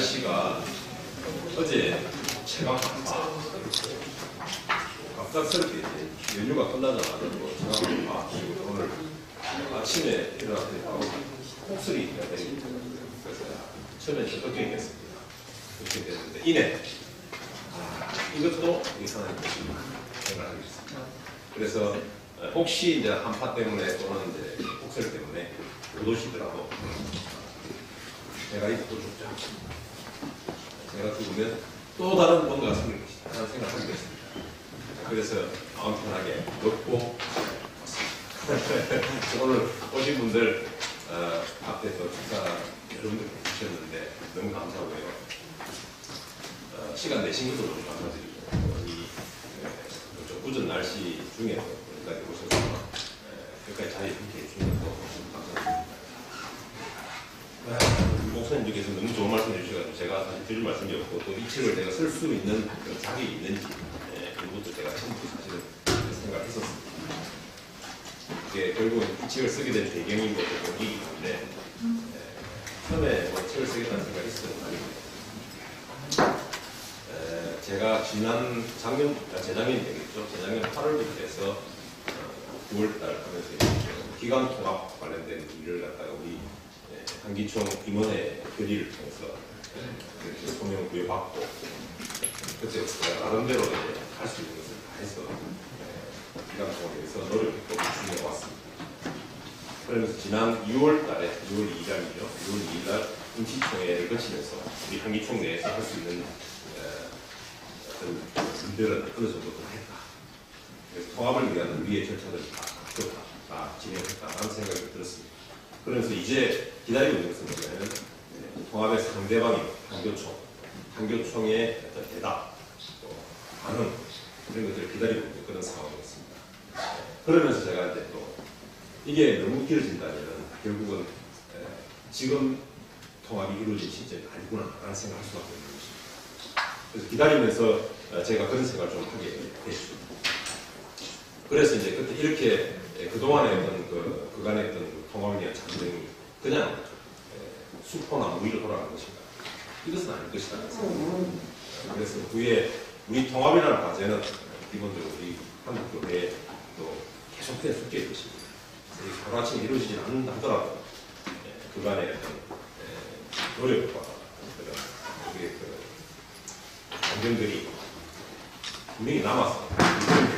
날씨가 어제 체감 한파 갑작스럽게 연휴가 끝나자마자 체감 한파 그리고 오늘 아침에 일어났더니 바로 폭설이 내리더라고요. 그래서 처음에 좀 걱정했습니다. 그렇게 됐는데 이내 이것도 이상한 것이다 생각하고 있습니다. 그래서 혹시 이제 한파 때문에 또는 이제 폭설 때문에 못 오시더라도 제가 이것도 죽지 않습니다. 제가 죽으면 또 다른 뭔가가 생길 것이다 라는 생각을 하고 있습니다. 그래서 마음 편하게 먹고 오늘 오신 분들 앞에 또 축사 여러분들 해주셨는데 너무 감사하고요. 시간 내신 것도 너무 감사드리고 이 좀 굳은 날씨 중에도 여기까지 오셔서 여기까지 자리에 함께 해주신 것도 감사드립니다. 목사님께서 너무 좋은 말씀 해주셔서 제가 사실 드릴 말씀이 없고 또 이 책을 내가 쓸 수 있는 그런 자격이 있는지 그런 것도 제가 처음부터 사실은 생각을 했었습니다. 이게 결국은 이 책을 쓰게 된 배경이고 또 동기이기 때문에 처음에 뭐 책을 쓰겠다는 생각이 있었던 건 아닙니다. 제가 지난 재작년 되겠죠. 재작년 8월부터 해서 9월달 하면서 기관 통합 관련된 일을 갖다가 우리 한기총 임원회 결의를 통해서 소명을 부여받고 그때 제가 나름대로 할 수 있는 것을 다 해서 기관 통합에 대해서 노력했고 진행해 왔습니다. 그러면서 지난 6월 달에 6월 2일이죠. 6월 2일날 임시총회를 거치면서 우리 한기총 내에서 할 수 있는 분들은 어느 정도 했다. 그래서 통합을 위한 우리의 절차들을 다 진행했다라는 생각이 들었습니다. 그러면서 이제 기다리고 있는 것은 뭐냐면 통합의 상대방인 한교총의 어떤 대답, 또 반응 이런 것들을 기다리고 있는 그런 상황이었습니다. 그러면서 제가 이제 또 이게 너무 길어진다면 결국은 지금 통합이 이루어진 시점이 아니구나라는 생각을 할 수밖에 없는 것입니다. 그래서 기다리면서 제가 그런 생각을 좀 하게 됐습니다. 그래서 이제 그때 이렇게 그동안에 어떤 그간의 어떤 통합에 대한 전쟁이 그냥 수포나 무위로 돌아가는 것인가? 이것은 아닐 것이다. 그래서 후에 우리 통합이라는 과제는 기본적으로 우리 한국교회에 또 계속된 숙제일 것입니다. 하루아침에 이루어지지 않는다 하더라도 그간의 어떤 노력과 우리의 감정들이 분명히 남아서 될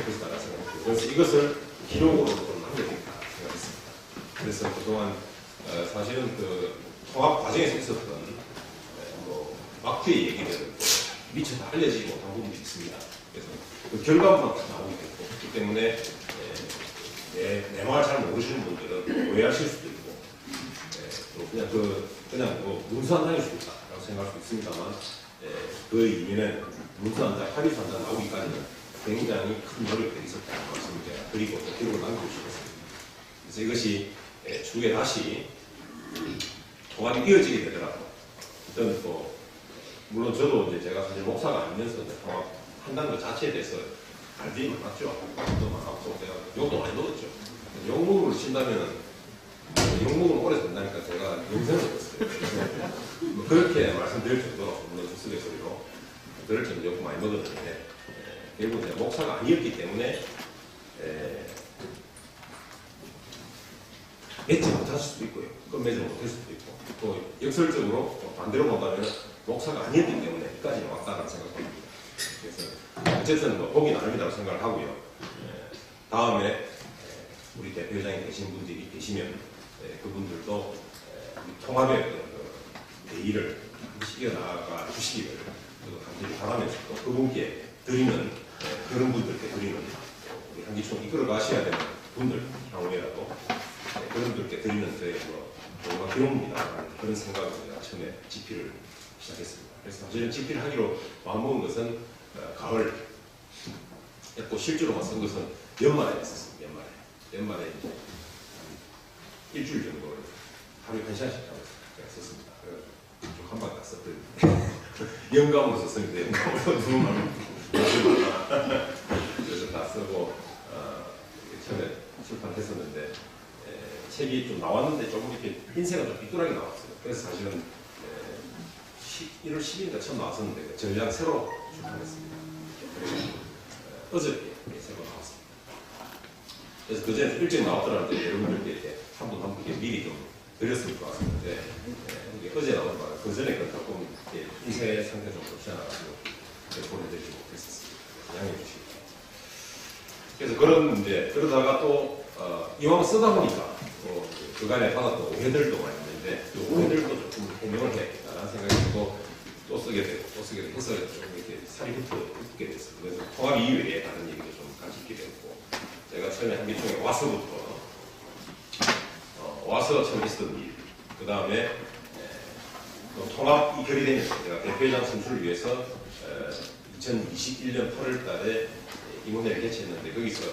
것이다라는 생각입니다. 그래서 이것을 기록으로 좀 남겨야겠다 생각했습니다. 그래서 그동안 사실은 그 통합 과정에서 있었던 뭐 마크의 얘기들은 미처 다 알려지지 못한 부분도 있습니다. 그래서 그 결과만 나오게 됐고 그렇기 때문에 내 말 잘 모르시는 분들은 오해하실 수도 있고 또 그냥 뭐 문수한장일 수도 있다라고 생각할 수 있습니다만 그 이면에 문수한장, 합의수한장 나오기까지는 굉장히 큰 노력들이 있었다는 말씀을 제가 드리고 또 기록을 남겨주시겠습니다. 그래서 이것이 추후에 다시 통합이 이어지게 되더라도 저는 또 물론 저도 이제 제가 사실 목사가 아니면서 통합한다는 것 자체에 대해서 갈등이 많았죠. 욕도 많았고 제가 욕도 많이 먹었죠. 욕먹으로 친다면 욕먹으면 오래 산다니까 제가 영생을 얻었어요. 뭐 그렇게 말씀드릴 정도로 물론 우스갯소리로 그럴 정도 욕 많이 먹었는데 결국 제가 목사가 아니었기 때문에 맺지 못할 수도 있고요. 끝맺지 못할 수도 있고 또 역설적으로 반대로 본다면 목사가 아니었기 때문에 여기까지 왔다는 생각합니다. 그래서 어쨌든 뭐 복이 나름이라고 생각을 하고요. 다음에 우리 대표회장이 되신 분들이 계시면 그분들도 통합의 대의를 이어나가 주시기를 간절히 바라면서 또 그분께 드리는 그런 분들께 드리는 우리 한기총 이끌어 가셔야 되는 분들 향후에라도 그런 분들께 드리는 저의 정말 기록입니다. 그런 생각으로 제가 처음에 집필을 시작했습니다. 그래서 사실은 집필을 하기로 마음먹은 것은 가을였고 실제로만 쓴 것은 연말에 썼습니다. 연말에 이제 일주일 정도 하루에 1시간씩 제가 썼습니다. 그래서 한 방에 다 썼더니 영감으로 썼습니다. 영감으로 너무 많은 그래서 다 쓰고 처음에 출판했었는데 책이 좀 나왔는데 조금 이렇게 흰색은 좀 삐뚤하게 나왔어요. 그래서 사실은 1월 10일인가 처음 나왔었는데 그 전략 새로 출판했습니다. 어저께 새로 나왔습니다. 그래서 그전에 일찍 나왔더라는데 여러분들께 이렇게 한 분 한 분께 미리 좀 드렸을 것 같은데 어제 나온 거 그전에 그 조금 인쇄 상태 좀 좋지 않아가지고 보내드리지 못했었습니다. 양해해 주시기 바랍니다. 그래서 그런데 그러다가 또 이왕 쓰다 보니까 그간에 받았던 오해들도 많이 있는데 그 오해들도 조금 해명을 해야겠다라는 생각이 들고 또 쓰게 되고 해서 좀 이렇게 살이 붙게 됐어요. 그래서 통합 이후에 다른 얘기도 좀 같이 있게 되었고 제가 처음에 한기총에 와서 처음 있었던 일, 그 다음에 통합이 결의되면서 제가 대표회장 선출을 위해서 2021년 8월 달에 임원회를 개최했는데 거기서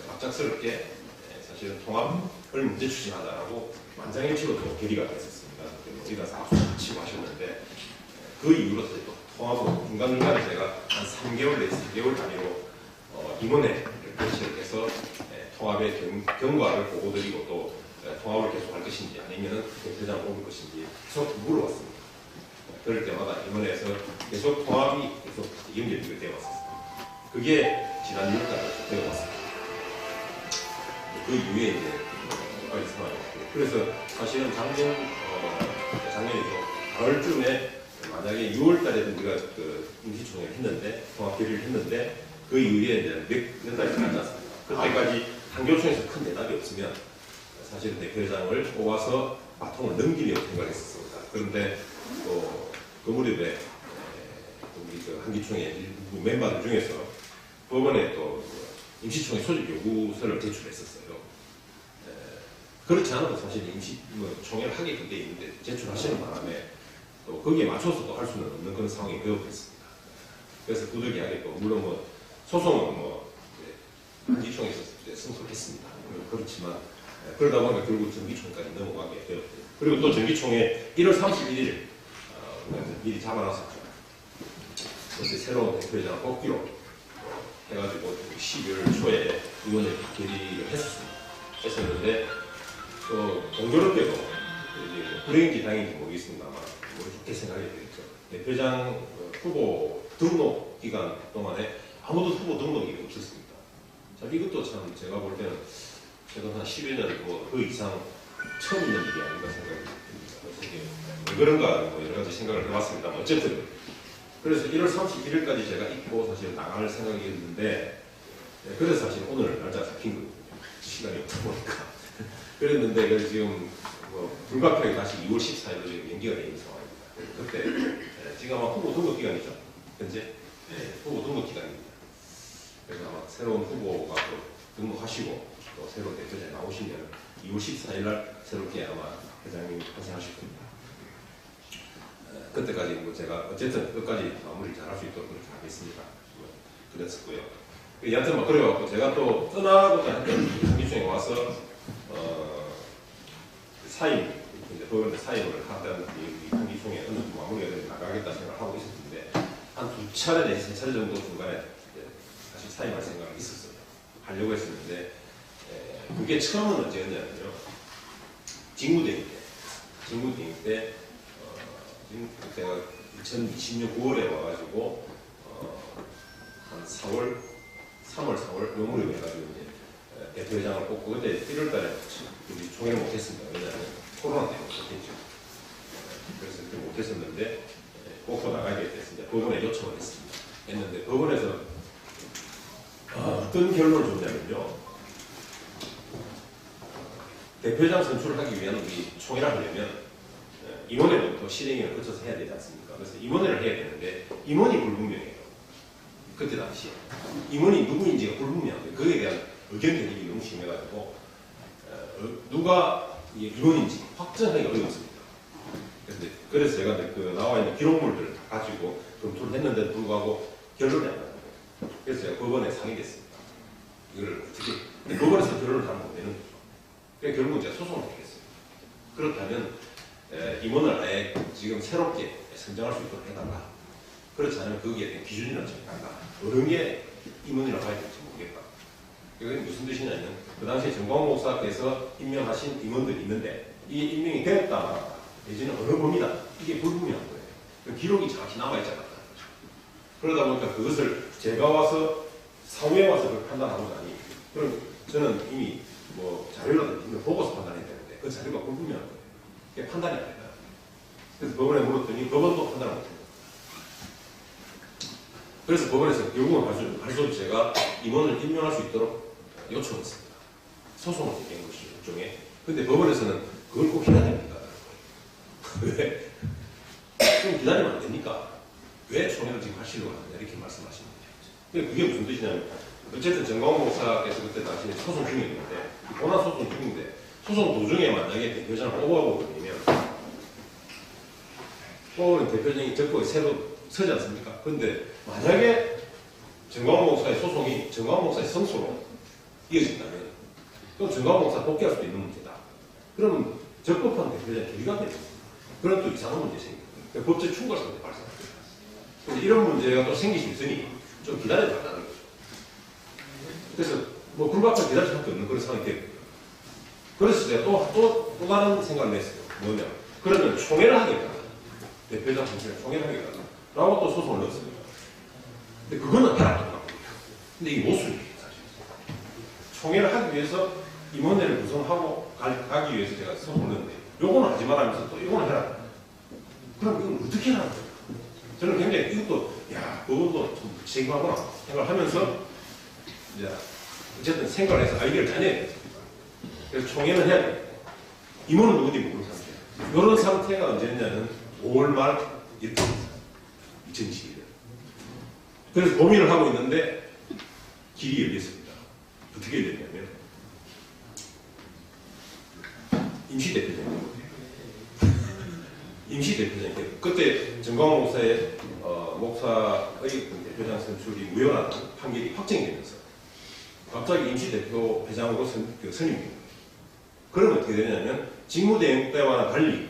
갑작스럽게 사실은 통합을 문제 추진하자라고 만장일치로 또 결의가 됐었습니다. 어디 가서 악수 치고 하셨는데 그 이후로 또 통합으로 중간중간에 제가 한 3개월 내지 4개월 단위로 임원회를 개최를 해서 통합의 경과를 보고드리고 또 통합을 계속할 것인지 아니면 대표장을 옮길 것인지 계속 물어봤습니다. 그럴 때마다 임원회에서 계속 통합이 계속 연결이 되어 왔습니다. 그게 지난 6월까지 되어 왔습니다. 그 이후에 이제 여기까지 상황이 왔고 그래서 사실은 작년이죠. 8월쯤에 만약에 6월달에 우리가 그 임시총회를 했는데 통합 결의를 했는데 그 이후에 이제 몇 달이 지나지 않습니다. 그때까지 한교총에서 큰 대답이 없으면 사실은 대표회장을 뽑아서 바통을 넘기려고 생각했었습니다. 그런데 또 그 무렵에 우리 그 한기총회 일부 멤버들 중에서 법원에 또 임시총회 소집 요구서를 제출했었어요. 그렇지 않아도 사실 총회를 하게 그게 있는데 제출하시는 바람에 또 거기에 맞춰서 또 할 수는 없는 그런 상황이 되어버렸습니다. 그래서 부득이하게 또 물론 소송은 한기총회에서 승소했습니다. 그렇지만 그러다 보니까 결국 정기총회까지 넘어가게 되었고요. 그리고 또 정기총회 1월 31일 미리 잡아놨었죠. 그때 새로운 대표회장을 뽑기로 해가지고 12월 초에 의원을 결의를 했었는데 또 공교롭게도 불행인지 다행인지 모르겠습니다만 좋게 생각이 되겠죠. 대표장 후보 등록 기간 동안에 아무도 후보 등록이 없었습니다. 참 이것도 참 제가 볼 때는 최근 한 10여 년 그 이상 처음 있는 일이 아닌가 생각이 듭니다. 왜 그런가 여러 가지 생각을 해봤습니다. 어쨌든 그래서 1월 31일까지 제가 입고 사실 나갈 생각이었는데 그래서 사실 오늘 날짜가 잡힌 거거든요. 시간이 없다 보니까 그랬는데 그래서 지금 불가피하게 다시 2월 14일로 지금 연기가 되어 있는 상황입니다. 그때 지금 아마 후보 등록 기간이죠. 현재 후보 등록 기간입니다. 그래서 아마 새로운 후보가 또 등록하시고 또 새로운 대표자에 나오시면 2월 14일 날 새롭게 아마 회장님이 탄생하실 겁니다. 그때까지 제가 어쨌든 끝까지 마무리 잘할 수 있도록 그렇게 하겠습니다. 그랬었고요. 여하튼 그래갖고 제가 또 떠나고자 했던 한기총에 와서 사임, 이제 법원에 사임을 하던 이 한기총에 어느 정도 마무리가 되면 나가겠다 생각을 하고 있었는데 한 2차례 내지 3차례 정도 중간에 다시 사임할 생각이 있었어요. 하려고 했었는데 그게 처음은 언제였냐면요. 직무대행 때 그때가 2020년 9월에 와가지고 한 3월 4월 요무렵 해가지고 이제 대표회장을 뽑고 그때 1월달에 우리 총회를 못했습니다. 왜냐하면 코로나 때문에 못했죠. 그래서 그렇게 못했었는데 뽑고 나가야 됐습니다. 법원에 요청을 했는데 법원에서 어떤 결론을 줬냐면요. 대표장 선출을 하기 위한 우리 총회를 하려면 임원회부터 실행위를 거쳐서 해야 되지 않습니까? 그래서 임원회를 해야 되는데 임원이 불분명해요. 그때 당시에 임원이 누구인지가 불분명해요. 그에 대한 의견 대립이 너무 심해가지고 누가 임원인지 확정하기가 어렵습니다. 그래서 제가 그 나와 있는 기록물들을 가지고 검토를 했는데도 불구하고 결론이 안 나요. 그래서 제가 법원에 상의했습니다. 이걸 어떻게 법원에서 결론을 잘 못 내는 거죠. 그래서 결국은 제가 소송을 하겠어요. 그렇다면 임원을 아예 지금 새롭게 선정할 수 있도록 해달라. 그렇지 않으면 거기에 대한 기준이나 정한다. 어느 게 임원이라고 해야 될지 모르겠다. 이게 무슨 뜻이냐면 그 당시에 정광 목사께서 임명하신 임원들이 있는데 이게 임명이 되었다 말았다. 내지는 어느 범위다. 이게 불분명한 거예요. 그 기록이 정확히 남아있지 않았다. 그러다 보니까 그것을 제가 와서 사후에 와서 그걸 판단하고 나니, 그럼 저는 이미 뭐 자료라든지 이걸 보고서 판단해야 되는데 그 자료가 불분명한 거예요. 그게 판단이 안 된다. 그래서 법원에 물었더니 법원도 판단을 못해요. 그래서 법원에서 결국은 할 수 없이 제가 임원을 임명할 수 있도록 요청했습니다. 소송을 제기한 것이죠, 일종의. 근데 법원에서는 그걸 꼭 해야 됩니까? 왜? 좀 기다리면 안 됩니까? 왜 총회를 지금 하시려고 하느냐, 이렇게 말씀하시는 거죠. 그게 무슨 뜻이냐면, 어쨌든 정광훈 목사께서 그때 당시에 소송 중이었는데, 본안 소송 중인데, 소송 도중에 만약에 대표장을 오버하고 그러면, 뽑은 대표장이 적극에 새로 서지 않습니까? 근데 만약에 정광훈 목사의 소송이 정광훈 목사의 성소로 이어진다면, 그럼 정광훈 목사 복귀할 수도 있는 문제다. 그러면 적법한 대표장이 결의가 됩니다. 그런 또 이상한 문제 생깁니다. 그러니까 법적 충돌성이 발생합니다. 그래서 이런 문제가 또 생길 수 있으니 좀 기다려달라는 거죠. 그래서 뭐 불박한 기다릴 수밖에 없는 그런 상황이 되거든요. 그래서 제가 또 다른 생각을 냈어요. 뭐냐. 그러면 총회를 하겠다. 대표자 선생님 총회를 하겠다. 라고 또 소송을 넣었습니다. 근데 그거는 해라. 근데 이게 모순이에요, 사실. 총회를 하기 위해서 임원회를 구성하고 가기 위해서 제가 소송을 넣었는데, 요거는 하지 말라면서 또 이거는 해라. 그럼 이건 어떻게 하는 거예요? 저는 굉장히 이것도, 야, 그것도 좀 책임하구나 생각을 하면서, 이제, 어쨌든 생각을 해서 아이디어를 짜내야 돼요. 그래서 총회는 해야 돼요. 임원은 누구지 모르는 상태예요. 이런 상태가 언제냐면 5월 말 이렇게 2012년. 그래서 고민을 하고 있는데 길이 열렸습니다. 어떻게 열렸냐면 임시대표장이에요. 임시대표장이에요. 그때 정광훈 목사의 목사의 대표장 선출이 무효라는 판결이 확정되면서 갑자기 임시대표 회장으로 선임된 거예요. 그러면 어떻게 되냐면 직무대행 때와는 달리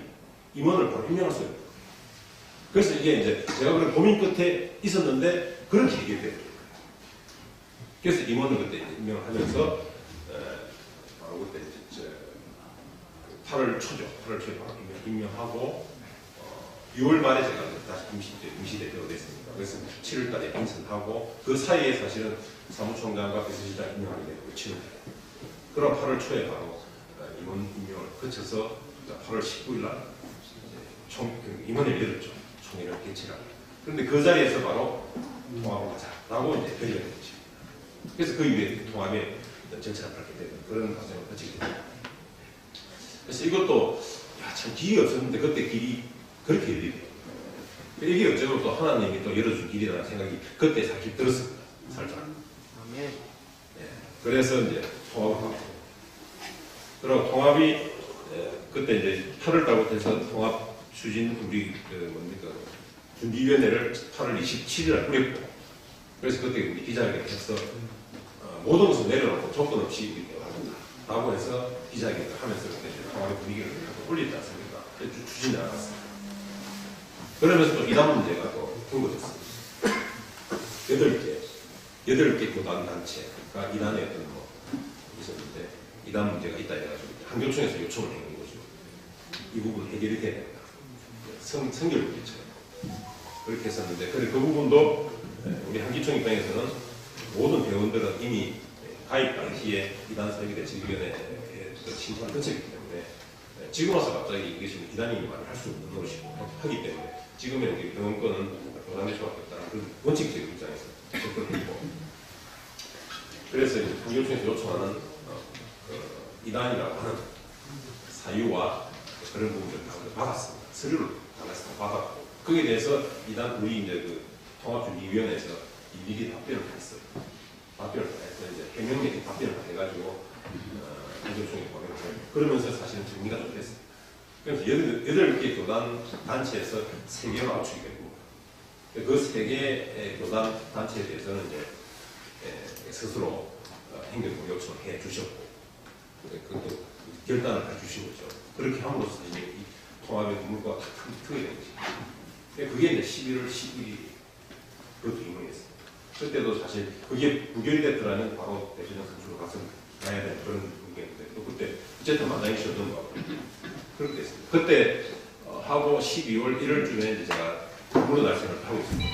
임원을 바로 임명할 수 있는 거예요. 그래서 이게 이제 제가 그런 고민 끝에 있었는데 그렇게 해결돼요. 그래서 임원을 그때 임명을 하면서 바로 그때 이제 8월 초죠. 8월 초에 바로 임명하고 6월 말에 제가 다시 임시대표가 됐습니다. 그래서 7월 달에 인선하고 그 사이에 사실은 사무총장과 비서실장 임명하게 되고 7월. 그럼 8월 초에 바로 임원 임명을 거쳐서 8월 19일 날 임원회를 열었죠. 총회를 개최하고. 그런데 그 자리에서 바로 통합을 하자라고 이제 결의가 된 것입니다. 그래서 그 이후에 통합의 절차를 밟게 되는 그런 과정을 거치게 됩니다. 그래서 이것도 참 길이 없었는데 그때 길이 그렇게 열리네요. 이게 어쩌면 또 하나님이 또 열어준 길이라는 생각이 그때 사실 들었습니다. 살짝. 네. 그래서 이제 통합을 하고. 그리고 통합이 그때 이제 8월 달부터 해서 통합 추진 우리 뭡니까 준비위원회를 8월 27일 날 꾸렸고, 그래서 그때 우리 기자회견을 해서 모든 것을 내려놓고 조건 없이 이렇게 하겠다라고 해서 기자회견을 하면서 그때 통합의 분위기를 올리지 않습니까? 추진을 나갔습니다. 그러면서 또 이단 문제가 또 불거졌습니다. 8개 교단 단체가 이단에 어떤 뭐 있었는데 이단 문제가 있다 해가지고 한교총에서 요청을 한 거죠. 이 부분 해결이 돼야 된다. 성결 문제처럼 그렇게 했었는데, 그래 그 부분도 우리 한기총 입장에서는 모든 회원들은 이미 가입 당시에 이단 설계대책위원회에 신청을 거쳤기 때문에 지금 와서 갑자기 이게 지금 이단이 말을 할 수 없는 것이고 하기 때문에 지금의 우리 회원권은 교단의 수밖에 없다는 그런 원칙적인 입장에서 접근을 했고, 그래서 한교총에서 요청하는 이단이라고 하는 사유와 그런 부분들을 받았습니다. 서류를 받았고, 거기에 대해서 이단 우리 이제 그 통합준비위원회에서 일일이 답변을 했어요. 답변을 해서 이제 해명적인 답변을 해가지고 한교총에 보냈고, 그러면서 사실은 정리가 좀 됐습니다. 그래서 8개 교단 단체에서 3개로 맞추게 되고, 그 3개 교단 단체에 대해서는 이제 스스로 행정부 요청을 해 주셨고, 그것도 결단을 해 주신 거죠. 그렇게 함으로써 이제 이 통합의 물꼬가 탁 트게 된 것입니다. 그게 이제 11월 12일 그것도 임명했습니다. 그때도 사실 그게 부결이 됐더라면 바로 대표장 선출로 가야 되는 그런 분위기였는데, 또 그때 어쨌든 마당이 쉬었던 거 그렇게 됐습니다. 그때 하고 12월 1월쯤에 이제 제가 물러날 생각을 하고 있습니다.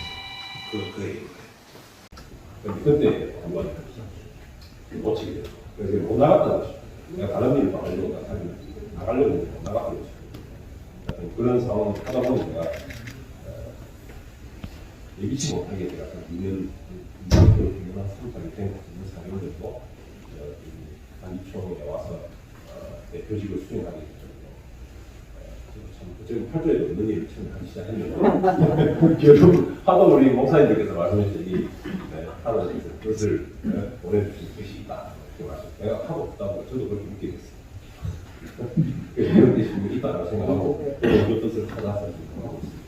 그 얘기입니다. 그때 한번 놓치게 됐어. 그래서 못 나갔다는 거죠. 내가 다른 일을 나가려고 못 나갔다는 거죠. 그런 상황을 하다 보니 내가 예기치 못하게 제가 2년 한 3살이 된 사람들도 한기총에 와서 대표직을 수행하게 됐거든요. 참 그쪽은 팔도에도 없는 일을 처음 하기 시작했는데 결국 하도 우리 목사님들께서 말씀하신 하나님께서 뜻을 보내주신 뜻이 있다 이렇게 말씀. 내가 하고 없다고 저도 그렇게 믿게 됐어요. 그래서 그런 뜻이 있다고 생각하고 그 뜻을 찾아서 하고 있습니다.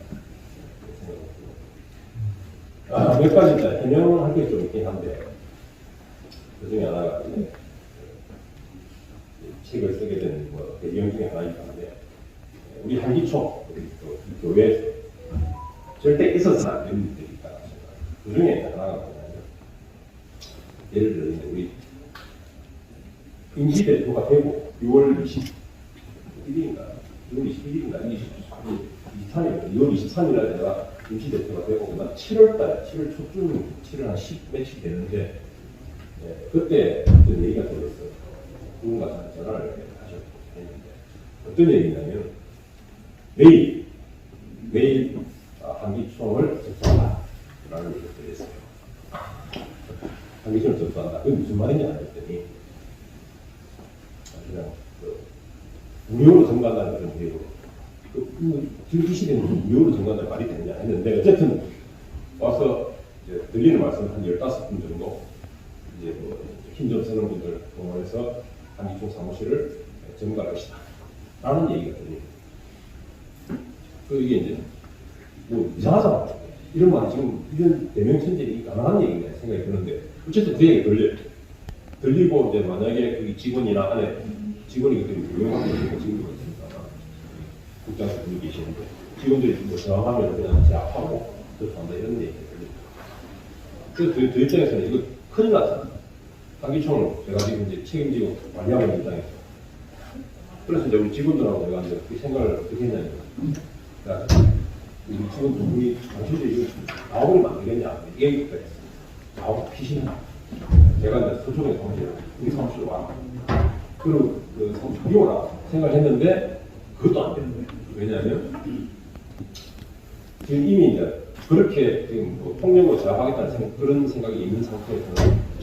몇 가지 해명을 할 게 좀 있긴 한데 그 중에 하나가 책을 쓰게 된 배경 중에 하나이긴 한데 우리 한기총 우리 교회에서 절대 있어서는 안 되는 일들이 있다고 생각합니다. 그 중에 하나가 뭐냐면 예를 들어 우리 임시대표가 되고 6월 21일인가 6월 21일인가 23일 2월 23일에 내가 임시대표가 되고 그다음 7월달에 7월 초쯤 7월 한 10 며칠 되는데 그때 어떤 얘기가 들었어요. 누군가 전화를 하셨는데 어떤 얘기냐면 매일 한기총을 접수한다라는 얘기를 들었어요. 한기총을 접수한다. 그게 무슨 말이냐 했더니 그냥 무료로 정관하는 그런 내용으로 지금 이 시대는 무료로 정관할 말이 되느냐 했는데 어쨌든 와서 이제 들리는 말씀 한 15분 정도 이제 힘좀 쓰는 분들 동원해서 한기총 사무실을 점거할 것이다 라는 얘기가 들립니다. 이게 이제 뭐 이상하잖아. 이런 말이 지금 이런 대명천재이 가능한 얘기가 생각이 드는데 어쨌든 그 얘기가 들리고 이제 만약에 그 직원이나 안에 직원이 그때 유명한 직원들이 있습니다. 국장에서 분이 계시는데 직원들이 뭐 저항하면 그냥 제압하고 접수한다 이런 얘기가 들립니다. 그래서 저 입장에서는 이거 큰일 났잖아. 한기총을 제가 지금 이제 책임지고 관리하는 입장에서 그래서 이제 우리 직원들하고 내가 이제 그 생각을 어떻게 했냐면 우리 직원 두 분이 당신들이 이거 나오면 안 되겠냐 이게 그랬어. 나오고 피신하 제가 이제 서초동에 사무실 우리 사무실로 와 그리고 그 사무실 오라 생각을 했는데 그것도 안 되는 거예요. 왜냐하면 지금 이미 이제 그렇게 지금 뭐 폭력으로 제압하겠다는 그런 생각이 있는 상태에서는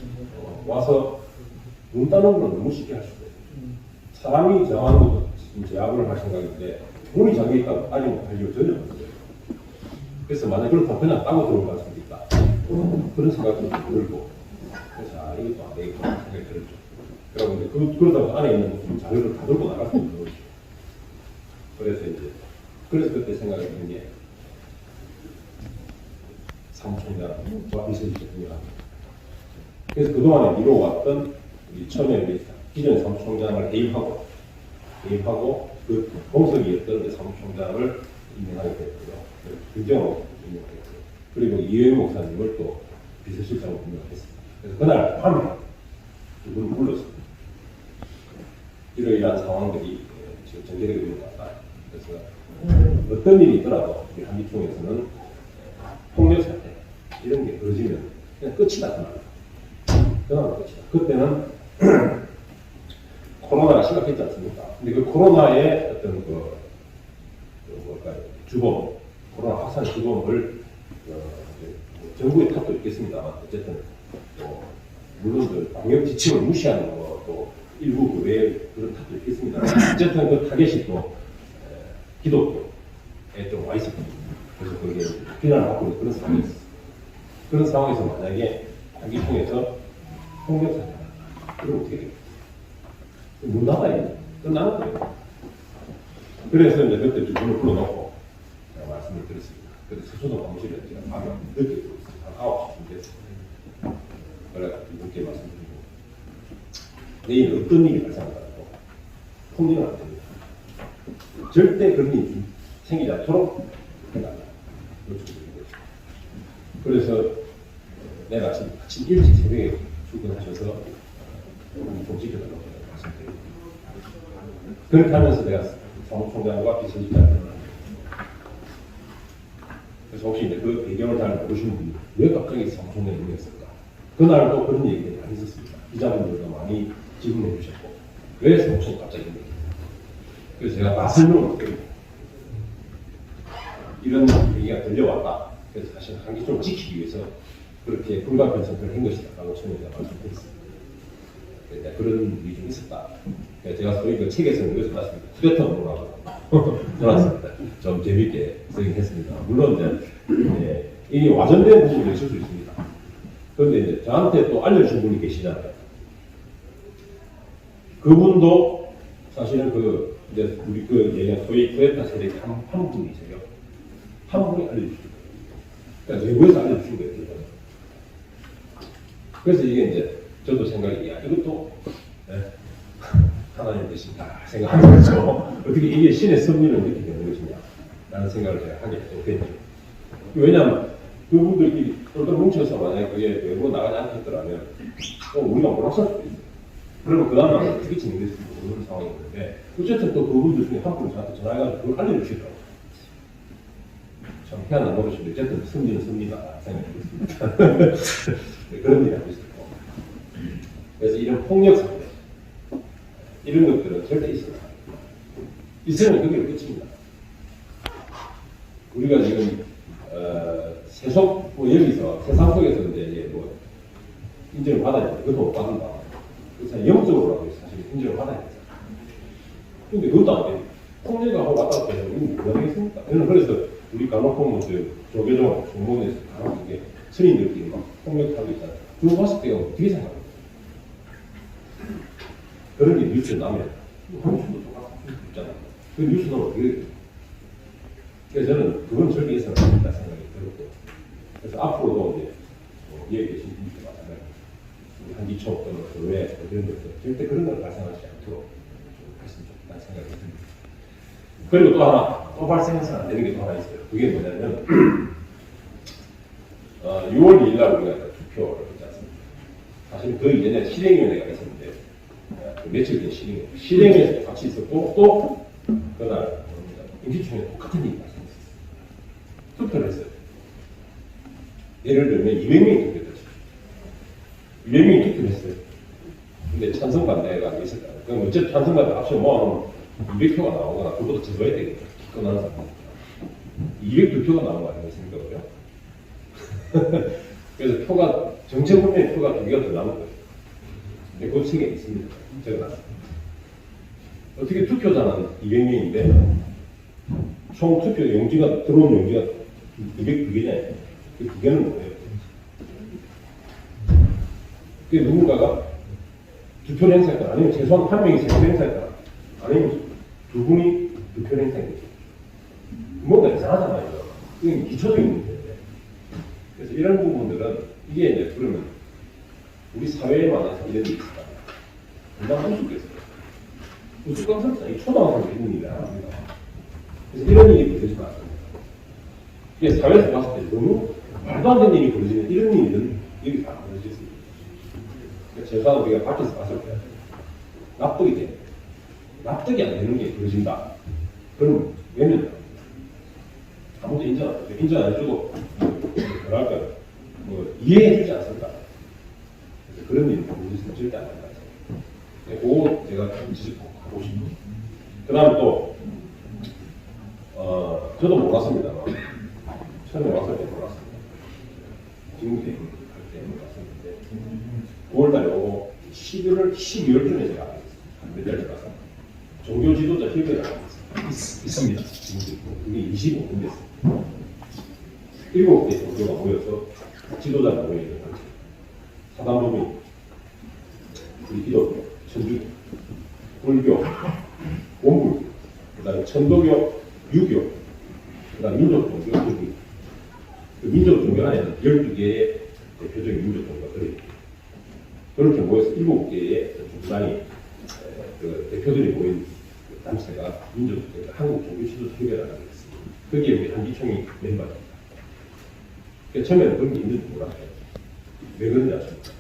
와서 문 따는 건 너무 쉽게 할 수가 있어요. 사람이 저항하는 것도 지금 제압을 할 생각인데 문이 잠겨있다고 따지 못할 이유 전혀 없어요. 그래서 만약 그렇다면 그냥 따고 들어올 가능성도 있다. 그런 생각도 들고 그래서 이것도 안 되겠구나 생각이 들었죠. 그러고 그러다가 안에 있는 자료를 다 들고 나갈 수 있는 거죠. 그래서 그때 생각이 드는 게 사무총장과 비서실장입니다. 그래서 그동안에 미뤄왔던 우리 처음에 기존의 사무총장을 해임하고 그 공석이었던 사무총장을 임명하게 됐고요. 김정호 임명하게 됐고요. 그리고 이회영 목사님을 또 비서실장으로 임명했습니다. 그래서 그날 밤에 두 분을 불렀습니다. 이러이러한 상황들이 지금 전개되고 있는 것 같다. 그래서 어떤 일이 있더라도 우리 한기총에서는 폭력 사태 이런 게 벌어지면 그냥 끝이다 그 말이야. 그나마 끝이다. 그때는 코로나가 심각했지 않습니까? 근데 그 코로나의 어떤 주범, 코로나 확산 주범을 정부의 탓도 있겠습니다만 어쨌든 물론 방역 지침을 무시하는 것도 일부 그 외에 그런 탓도 있겠습니다. 어쨌든 그 타겟이 또 기독교에 좀 와 있었거든요. 그래서 그게 비난을 받고 있는 그런 상황이었어요. 그런 상황에서 만약에 한기총에서 폭력 사태 그럼 어떻게 돼요? 문 닫아야 끝나는 거예요. 그래서 이제 그때 두 분을 불러놓고 제가 말씀을 드렸습니다. 그래서 서초동 사무실에 제가 밤에 늦게 들어왔어요. 한 9시쯤 됐어요. 그래서 두 분께 말씀드리고 내일 어떤 일이 발생하더라도 폭력은 안 됩니다. 절대 그런 일이 생기지 않도록 해달라. 그래서 내가 아침 일찍 새벽에 출근하셔서 좀 지켜달라고 말씀드립니다. 그렇게 하면서 내가 사무총장과 비서실장을 그래서 혹시 이제 그 배경을 잘 모르시는 분이 왜 갑자기 사무총장이 생겼을까? 그날도 그런 얘기를 많이 했었습니다. 기자분들도 많이 질문해 주셨고 왜 사무총장이 갑자기 생겼을까? 그래서 제가 다 설명을 드립니다. 이런 얘기가 들려왔다. 그래서 사실 한기총을 지키기 위해서 그렇게 불가피한 선택을 한 것이다라고 처음에 제가 말씀드렸습니다. 그러니까 그런 일이 좀 있었다. 그러니까 제가 소위 그 책에서는 이것을 말씀드립니다. 쿠데타 문화라고 써놨습니다. 좀 재밌게 쓰긴 했습니다. 물론 이제 이게 와전된 부분도 있을 수 있습니다. 그런데 이제 저한테 또 알려준 분이 계시잖아요. 그분도 사실은 그 이제 우리 그 얘기한 소위 쿠데타 세력의 한 분이세요. 한 분이 알려주신 거예요. 그러니까 외부에서 알려주신 거예요. 그래서 이게 이제 저도 생각이 이것도 하나님 뜻인가 생각하는 거죠. 어떻게 이게 신의 섭리를 어떻게 되는 것이냐라는 생각을 제가 하게 됐죠. 왜냐하면 그분들끼리 똘똘 뭉쳐서 만약에 그게 외부로 나가지 않겠더라면 우리가 몰랐을 수도 있어요. 그러면 그 다음날 어떻게 진행될지 모르는 상황이었는데 어쨌든 또 그분들 중에 한 분이 저한테 전화해가지고 그걸 알려주시더라고요. 참 희한한 노릇인데 어쨌든 승리는 승리다 생각이 들었습니다. 네, 그런 일이 하고 있었고 그래서 이런 폭력 사태 이런 것들은 절대 있어요. 있으면 그게 끝입니다. 우리가 지금 세속 여기서 세상 속에서 이제 뭐 인정을 받아야 돼. 그것도 못 받는다. 그래서 영적으로라도 사실 인정을 받아야 되잖아. 근데 그것도 안 돼. 폭력하고 왔다 갔다 해서 우리는 뭐가 되겠습니까? 저는 그래서 우리 간혹보면 조계종 종목에서 간혹 이게 스님들끼리 막 폭력하고 있잖아요. 그거 봤을 때 어떻게 생각해요? 그런 게 뉴스에 나면 한수도 똑같은 수 있잖아요. 그 뉴스는 어떻게 돼요? 그래서 저는 그건 절대 있어야 된다 생각이 들었고 그래서 앞으로도 이제 여기 계신 분들도 마찬가지로 우리 한기총 또는 교회 이런 것들 절대 그런 걸 발생하지 않도록 좀 했으면 좋겠다는 생각이 듭니다. 그리고 또 하나 또 발생해서는 안 되는 게 또 하나 있어요. 그게 뭐냐면 6월 2일 날 우리가 투표를 했지 않습니까? 사실 그 이전에 실행위원회가 있었는데 며칠 된 실행위에서 같이 있었고 또 그날 임시총회 똑같은 일이 발생했어요. 투표를 했어요. 예를 들면 200명이 투표했죠. 200명이 투표를 했어요. 근데 찬성 반대가 있었다. 그럼 어쨌든 찬성 반대 합쳐 모아놓으면 200표가 나오거나 그것도 적어야 되겠죠. 기권하는 사람. 202표가 나온 거 아니겠습니까? 그죠? 그래서 표가, 정체불명의 표가 2개가 더 남은 거예요. 근데 그 책에 있습니다. 적어놨습니다. 어떻게 투표자는 200명인데, 총 투표 용지가, 들어온 용지가 202개잖아요. 그 2개는 뭐예요? 그게 누군가가 투표를 행사했거나, 아니면 최소한 한 명이 투표를 행사했거나, 아니면 두 분이 투표를 행사했거나. 뭔가 이상하잖아요. 이게 기초적인 문제인데. 그래서 이런 부분들은, 이게 이제 그러면, 우리 사회에만 해서 이런 일이 있을까? 금방 할 수 있겠어요. 우스꽝스럽다. 이 초등학생도 있는 일이 아닙니다. 그래서 이런 일이 벌어지지 않습니다. 이게 사회에서 봤을 때 너무 말도 안 되는 일이 벌어지는 이런 일은 여기 다 벌어질 수 있습니다. 그러니까 최소한 우리가 밖에서 봤을 때 납득이 돼요. 납득이 안 되는 게 벌어진다. 그럼 외면을 합니다. 아무도 인정 안 해요. 인정 안 해주고 뭐랄까요. 이해해주지 않습니다. 그래서 그런 일이 벌어지면 절대 안 된다. 그거 제가 좀 지적하고 싶고. 그 다음에 또 저도 몰랐습니다만 처음에 왔을 때 몰랐습니다. 중국에 갈때 몰랐었는데 9월달에 오고 12월쯤에 제가 알았어요. 몇 달째 가서 종교 지도자 협회를 하고 있습니다. 그게 25분 됐어요. 7개 종교가 모여서 지도자가 모여있는 단체. 사단법인, 우리 기독교, 천주교, 불교, 원불교, 그 다음에 천도교, 유교, 그 다음에 민족종교, 불교. 그 민족종교 안에는 12개의 대표적인 민족종교가 들어있고 그렇게 모여서 7개의 중단위 그 대표들이 모인 그 단체가 한국 종교지도협회라는 게 있습니다. 거기에 우리 한기총이 멤버입니다. 그러니까 처음에는 그런 게 있는지 몰랐어요. 왜 그런지 아십니까?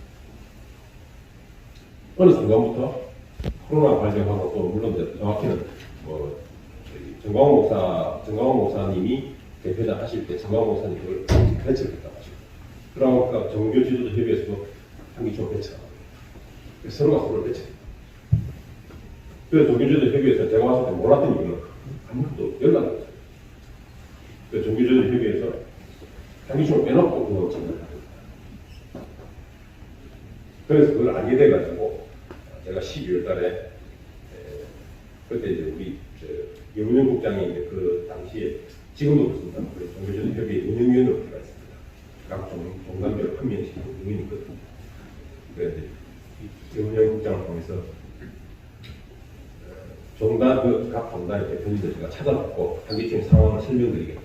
어느 순간부터 코로나 발생하고 또 물론 이제 정확히는 정광훈 목사님이 대표자 하실 때 정광 목사님 그걸 배치를 했다고 하시고 그러니까 정교 지도자 협의회에서도 한기총 배치가 서로가 서로를 배치해요. 그래서 정교 지도자 협의회에서 제가 왔을 때 몰랐던 이유는 아무것도 연락이 없어요. 그래서 정교 지도자 협의회에서 한기총을 빼놓고 그걸 진행을 합니다. 그래서 그걸 알게 돼가지고 제가 12월 달에 그때 이제 우리 유문영 국장이 이제 그 당시에 지금도 그렇습니다. 종교전 협의회 운영위원으로 들어가 있습니다. 각 종단별 한 명씩 운영이 있거든요. 그래서 유문영 국장을 통해서 각 종단의 대표님들 제가 찾아뵙고 한기총 상황을 설명드리겠다.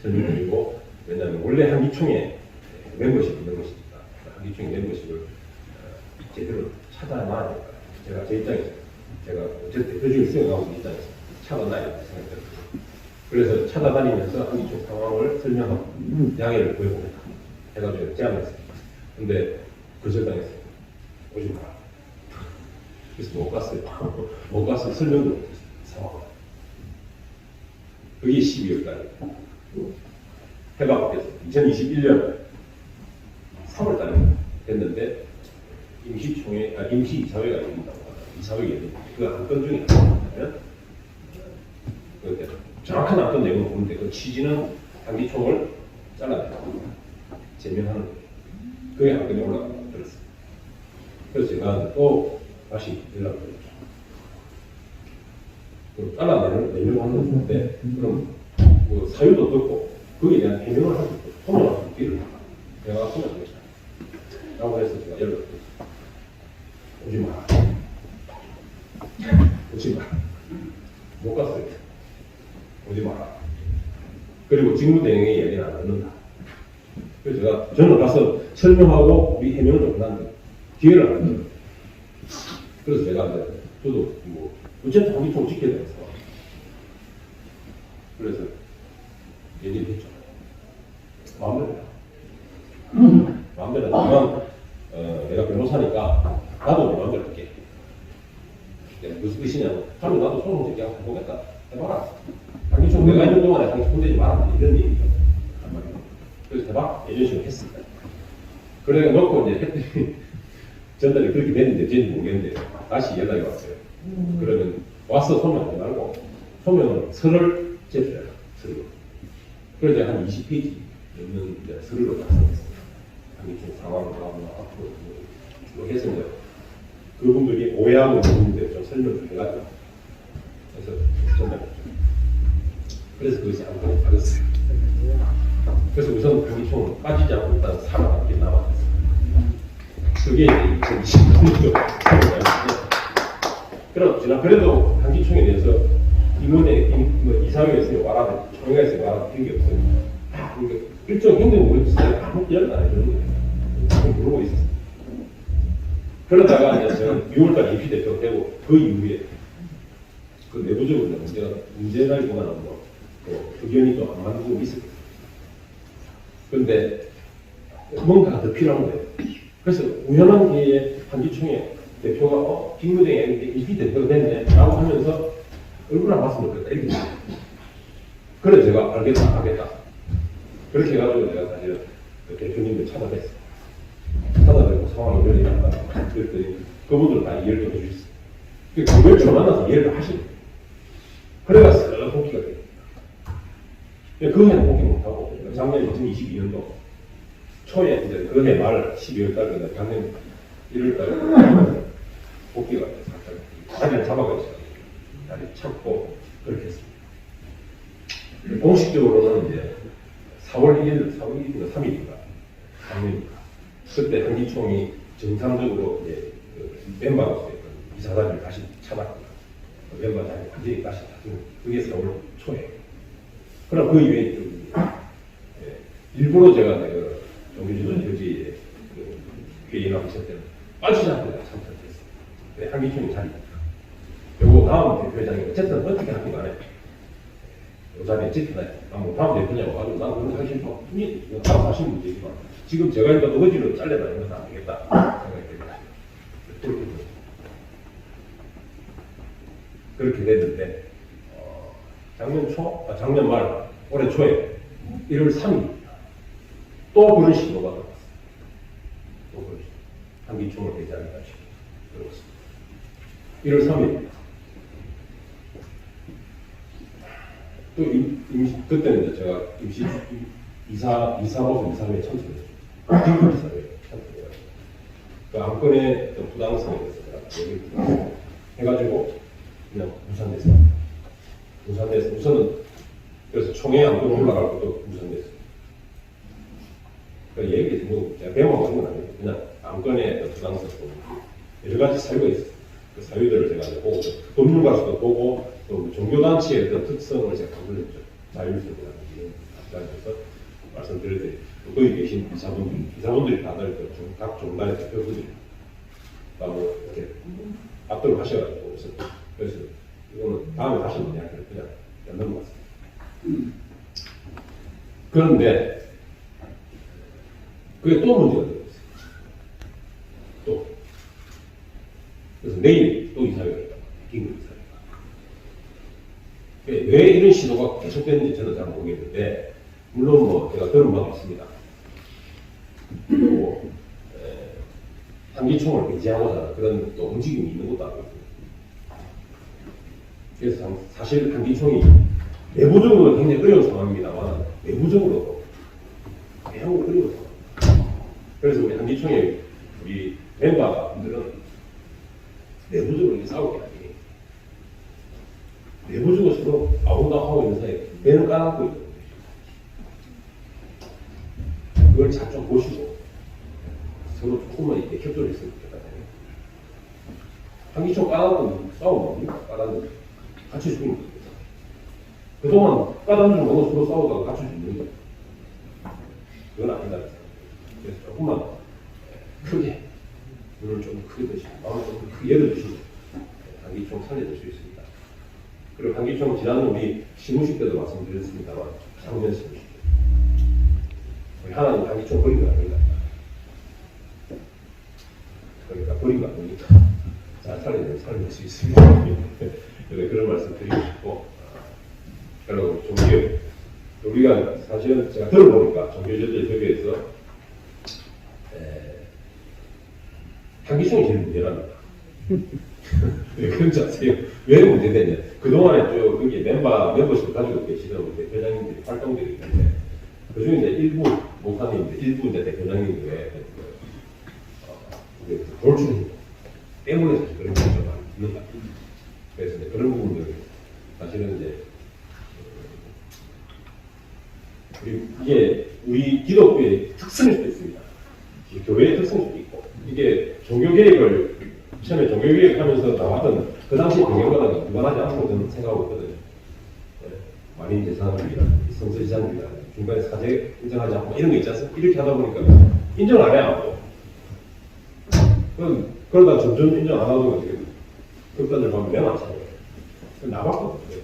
설명드리고 왜냐하면 원래 한기총에 멤버십이 있는 것이니까 한기총의 멤버십을 제대로 찾아놔야 될까. 제가 제 입장에서 제가 어쨌든 대표직을 수행하고 있는 입장에서 찾아놔야 된다 생각이 들었어요. 그래서 찾아다니면서 한기총 상황을 설명하고 양해를 구해보겠다 해가지고 제안했습니다. 근데 거절당했어요. 오지 마라. 그래서 못 갔어요. 못 가서 설명도 못했어요. 상황을. 그게 12월 달이에요. 해가 됐어요. 2021년 3월 달에 됐는데 임시 이사회가 열린다고 하더라고요. 이사회가 열린다. 그 안건 중에 하나는 정확한 안건 내용을 보는데 그 취지는 한기총을 잘라내고 제명하는 거예요. 그게 안건이 올라가고 들었어요. 그래서 제가 또 다시 연락을 드렸죠. 그럼 잘라내려고 하는데 그럼 뭐 사유도 듣고 거기에 대한 해명을 하고 소명을 하고 뒤를 내가 소명하겠다 라고 해서 제가 연락을 드렸어요. 오지 마라. 오지 마라. 못 갔어요. 오지 마라. 그리고 직무대행의 이야기는 안 듣는다. 그래서 저는 가서 설명하고 우리 해명을 좀 하는데 기회를 안 듣는. 그래서 제가 저도 뭐 어쨌든 한기총 지켜야 돼서 그래서 얘기를 했죠. 마음대로 마음대로 하면 내가 변호사니까 나도 내 마음대로 할게. 내가 무슨 뜻이냐면 하면 나도 소송 제기 한번 해보겠다. 해봐라. 한기총 내가 있는 동안에 한기총 손대지 마라. 이런 얘기죠. 그래서 대박 이런 식으로 했습니다. 그래 놓고 이제 했더니 전달이 그렇게 됐는데 저는 모르겠는데 다시 연락이 왔어요. 그러면 와서 소명하지 말고 소명은 서를 제출해라. 서류. 그래서 한 20페이지 넘는 서류로 작성했습니다. 한기총 상황과 앞으로 쭉 해서 그분들이 오해하고 있는데 좀 설명을 좀 해가지고 그래서 전달했죠. 그래서 그것이 안건이 빠졌어요. 그래서 우선 한기총은 빠지지 않고 일단 살아남은 게 남았어요. 그게 이제 2020년도 3월달인데 그렇지만 그래도 한기총에 대해서 임원회 이사회에서 와라 총회에서 와라 그런 게 없어요. 그러니까 일종 행정 모임에서 아무것도 연락 안 해주는 거예요. 모르고 있었어요. 그러다가 이제 저는 6월달 EP 대표가 되고 그 이후에 그 내부적으로 문제라기보다는 뭐 의견이 좀 안 맞는 부분이 있었어요. 그런데 뭔가가 더 필요한 거예요. 그래서 우연한 기회에 한기총의 대표가 직무대행인데 EP 대표가 됐네 라고 하면서 얼굴 안 봤으면 좋겠다 이렇게 됐어요. 그래서 제가 알겠다 그렇게 해가지고 내가 사실 그 대표님들 찾아뵀어요. 찾아뵈고 상황이 이렇게 났다 그랬더니 그분들 다 이해를 좀 해주셨어요. 그걸로 만나서 이해를 하시는 거예요. 그래서 복귀가 돼요. 그 해는 복귀 못하고 작년 2022년도 초에 이제 그해 말 12월 달에 작년 1월 달에 복귀가 돼요. 자리를 잡아가지고 다리 찾고 그렇게 했습니다. 공식적으로는 이제 4월 1일, 3일인가 작년이니까 그때 한기총이 정상적으로 이제 멤버로서 이사단을 다시 찾았고요. 멤버 자리 완전히 다시 잡은 그게 4월 초에. 그럼 그 이후에 좀 일부러 제가 정규지도 교지에 회의나 있을 때는 빠지지 않고 내가 참석했어요. 한기총이 자리니까. 그리고 다음 대표회장이 어쨌든 어떻게 하든 간에 이 자리에 지켜놔야 돼. 다음 대표냐고 가지고 나는 그런 하기 싫고 다음 하시는 문제지만 지금 제가 이거 어거지로 잘려다니는 것은 안 되겠다 생각이 들어요. 그렇게 됐는데 작년 말 올해 초에 1월 3일 또 그런 신호가 들어왔어요. 또 그런 신호. 한기총을 배제하겠다 들어왔습니다. 1월 3일 또 그때는 이제 제가 임시 이사로서 이사회에 참석했죠. 긴급 이사회에 참석해요. 그 안건의 어떤 부당성에 대해서 제가 얘기를 드렸어요. 해가지고 그냥 무산됐어요. 무산돼서 우선은 그래서 총회 안건 올라갈 것도 무산됐어요. 그 얘기 뭐 제가 배워먹은 건 아니에요. 그냥 안건의 어떤 부당성 여러 가지 사유가 있어요. 그 사유들을 제가 보고 법률가서도 보고 또 종교단체의 어떤 특성을 제가 강조했죠. 자율성이라는 그래서 말씀드릴 때 거기 계신 이사분들이 다들 각 종단의 대표분들이 뭐 이렇게 압도를 하셔가지고 그래서 이거는 다음에 다시 이야기를 그냥 넘어갔습니다. 그런데 그게 또 문제가 되고 있어요. 또 그래서 내일 또 이사회가 있다. 긴급 이사회가. 왜 이런 시도가 계속되는지 저는 잘 모르겠는데 물론 뭐 제가 들은 바도 있습니다. 그리고 한기총을 배제하고자 그런 또 움직임이 있는 것도 알고 있습니다. 그래서 사실 한기총이 내부적으로는 굉장히 어려운 상황입니다만 내부적으로도 매우 어려운 상황. 그래서 우리 한기총의 우리 멤버분들은 내부적으로 이렇게 싸우는 게 아니에요. 내부적으로 서로 아웅다웅하고 있는 사이에 배는 까놓고 있는 거예요. 그걸 잘 좀 보시고 서로 조금만 이렇게 협조를 했으면 좋겠다. 한기총 까놓고 싸우면 뭡니까? 까놨는데 같이 죽는 거예요. 그동안 까다는 줄 모르고 서로 싸우다가 같이 죽는 거예요. 그건 아니다. 그래서 조금만 크게 눈을 좀 크게 드시고 마음을 좀 크게 열어주시면 한기총 살려줄 수 있습니다. 그리고 한기총 지난 우리 시무식 때도 말씀드렸습니다만 상면 시무식 우리 하나님 한기총 버린 거 아닙니다. 그러니까 버린 거 아닙니까? 잘 살릴 수 있습니다. 그런 말씀 드리고 싶고 그리고 종교 우리가 사실은 제가 들어보니까 종교제도의 협의에서 한기총이 제일 문제랍니다. 왜 그런지 아세요? 왜 문제되냐? 그동안에 쭉 거기 멤버십을 가지고 계시던 우리 대표장님들이 활동들이 있는데 그 중에 이제 일부 목사님들, 일부 이제 대표장님들의 돌출 때문에 사실 그런 문제가 많이 있는 것 같아요. 그래서 이제 그런 부분들이 사실은 이제 이게 우리 기독교의 특성일 수도 있습니다. 교회의 특성일 수도 있고 이게 종교개혁을 처음에 종교개혁하면서 나왔던 그 당시 배경과는 무관하지 않다고 저는 생각하고 있거든요. 만인재산주의라든지 성서지산주의라든지 중간에 사제 인정하지 않고 이런 거 있지 않습니까? 이렇게 하다 보니까 인정을 안 해야 하고 그러다 점점 인정 안 하던 거 지금 극단을 보면 매우 많잖아요. 나봤거든요.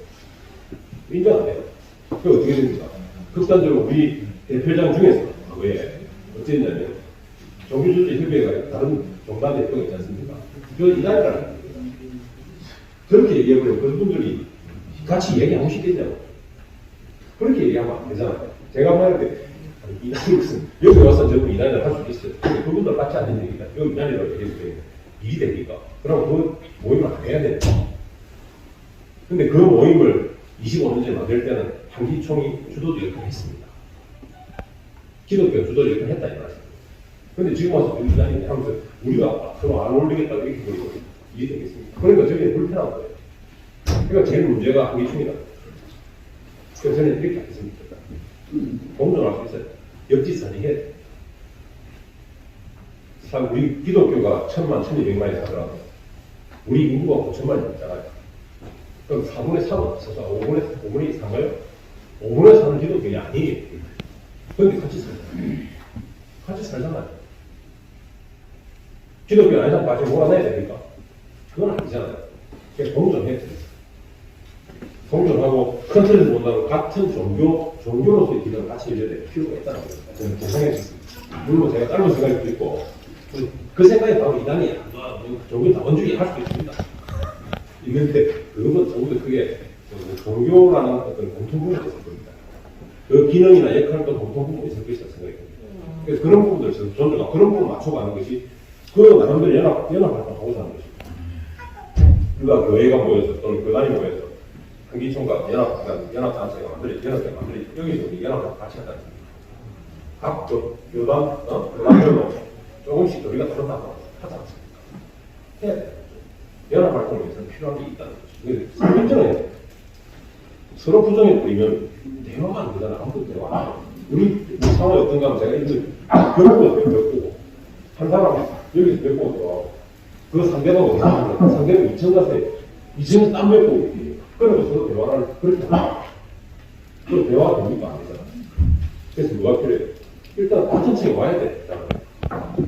인정 안 해요. 그게 어떻게 됩니까? 극단적으로 우리 대표장 중에서 왜 어쨌냐면 종교주의 협의회가 다른 종단 대표가 있지 않습니까? 그 이단이라는 거예요. 그렇게 얘기해버리면 그분들이 같이 얘기 안 시키냐고. 그렇게 얘기하면 안 되잖아요. 제가 말할 때 이단이 무슨 여기 와서 전부 이단이라고 할 수 있어요. 근데 그분들 같이 안 되는 얘기가 여기 이단이라고 얘기해서 일이 됩니까? 그럼 그 모임을 안 해야 돼요. 근데 그 모임을 25년 전에 만들 때는 한기총이 주도도 이렇게 했습니다. 기독교가 주도를 이렇게 했다 이 말이죠. 근데 지금 와서 이단이 하면서 우리가 서로 안 어울리겠다 이렇게 보이고 이해되겠습니까? 그러니까 저게 불편한 거예요. 그러니까 제일 문제가 한기총이다. 그래서 저는 이렇게 하겠습니다. 공존할 수 있어요. 역지사지 해야 돼요. 우리 기독교가 1000만, 1200만이 하더라도 우리 인구가 5천만이 넘잖아요. 그럼 4분의 3은 없어서 5분의 3가요? 5분의 3은 기독교이 아니에요. 그런데 같이 살잖아요. 같이 살잖아요. 기독교 아니상 빠지고 몰아내야 됩니까? 그건 아니잖아요. 그냥 공존해야 돼요. 공존하고 큰 틀에서 본다면 같은 종교로서의 기능을 같이 일해야 될 필요가 있다는 거예요. 저는 생각했습니다. 물론 제가 짧은 생각도 있고 그 생각이 바로 이단이 종교 다 원주의 할 수도 있습니다. 있는데 그것보다 조금 더 크게 종교라는 어떤 공통분을 했을 겁니다. 그 기능이나 역할도 공통분이 있을 것이다 생각이 듭니다. 그래서 그런 부분들 전주가 그런 부분 맞춰가는 것이 그 나름대로 연합활동하고자 하는 것입니다. 우리가 교회가 모여서 또는 교단이 모여서 한기총과 연합단체가 연합회 만들어 여기서 우리 연합을 같이 한다는 겁니다. 각 교단별로 조금씩 우리가 그렇다고 하지 않습니까? 해야 돼요. 연합활동을 위해서는 필요한 게 있다는 거죠. 설명해야 돼요. 서로 부정해 버리면 대화가 안 되잖아. 아무것도 대화 안 해요. 우리 상황이 어떤가 하면 제가 이거 결국은 몇 보고 한 사람 여기서 몇 보고 들어가고 그 상대방 어디서 하는 상대방 2층 가서 2층에서 땀몇 보고 이렇게 그러면 서로 대화를 그렇게 하는 그 대화가 됩니까? 안 되잖아. 그래서 누가 필요해요? 일단 같은 층에 와야 돼.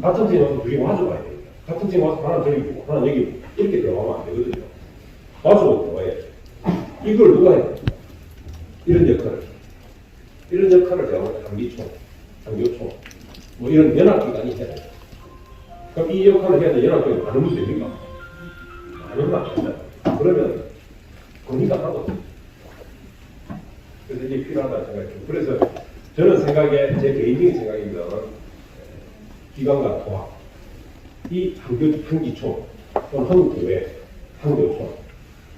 같은 층에 와서 둘이 마주봐야 됩니다. 같은 층에 와서 하나 저기 보고 하나 여기 보고 이렇게 들어가면 안 되거든요. 마주보고 들어가야 돼. 이걸 누가 해야 돼? 이런 역할을 제가 볼 때 단기총, 장교총, 뭐 이런 연합기관이 해야 돼요. 그럼 이 역할을 해야 돼 연합기관이 많으면 됩니까? 많으면 안 된다. 그러면 권위가 하거든요. 그래서 이게 필요하다는 생각이 듭니다. 그래서 저는 생각에, 제 개인적인 생각입니다만, 기관과 통합, 이 한기총, 또는 한교회, 한교총,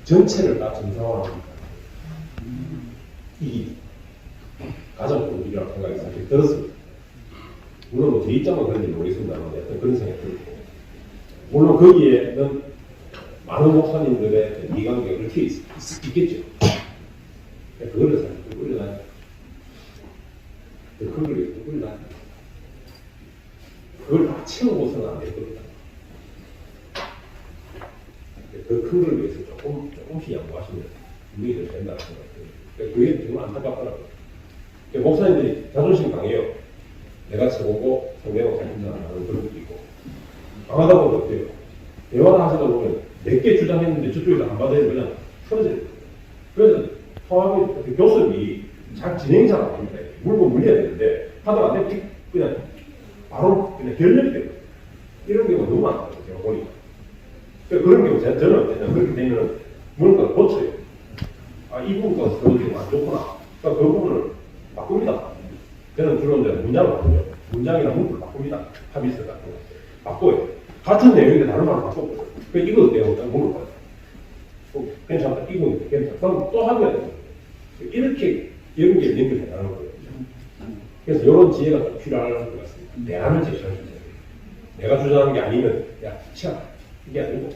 전체를 다 정상화하는 이 가장 좋은 일이라고 생각이 사실 들었습니다. 물론 뭐 제 입장은 그런지 모르겠습니다만, 어떤 그런 생각이 들고, 물론 거기에는 많은 목사님들의 이관계가 그렇게 있겠죠. 그거를 사실 끌려다니죠. 그걸 다 채우고서는 안 될 겁니다. 그 큰 걸 위해서 조금씩 양보하시면 분명히 더 된다고 생각해요. 그게 정말 안타깝더라고요. 목사님들이 자존심 강해요. 내가 최고고 상대방 잘못하는 그런 것도 있고. 강하다 보면 어때요? 대화를 하시다 보면 몇 개 주장했는데 저쪽에서 안 받아요. 그냥 틀어져요. 그래서 통합의 교섭이 잘 진행이 잘 안 됩니다. 물고 물려야 되는데 하다가 안 돼. 그냥 바로 그냥 결렬이 되고 이런 경우가 너무 많거든요. 제가 보니까. 그런 경우 저는 어때요? 그렇게 되면 문과를 고쳐요. 이 부분과 서로지금 안 좋구나. 그러니까 그 부분을 바꿉니다. 저는 주로 이제 문장을 바꾸죠. 문장이나 문구를 바꿉니다. 합의서 같은 거. 바꿔요. 같은 내용인데 다른 말을 바꿔보죠. 이거 어때요? 물어봐요. 괜찮다. 이거 괜찮다. 그럼 또 하면 돼요. 이렇게 연결 연결해나가는 거예요. 그래서 이런 지혜가 좀 필요할 것 같습니다. 대안을 제시할 수 있어요. 내가 주장하는 게 아니면, 야, 치아. 이게 아니고.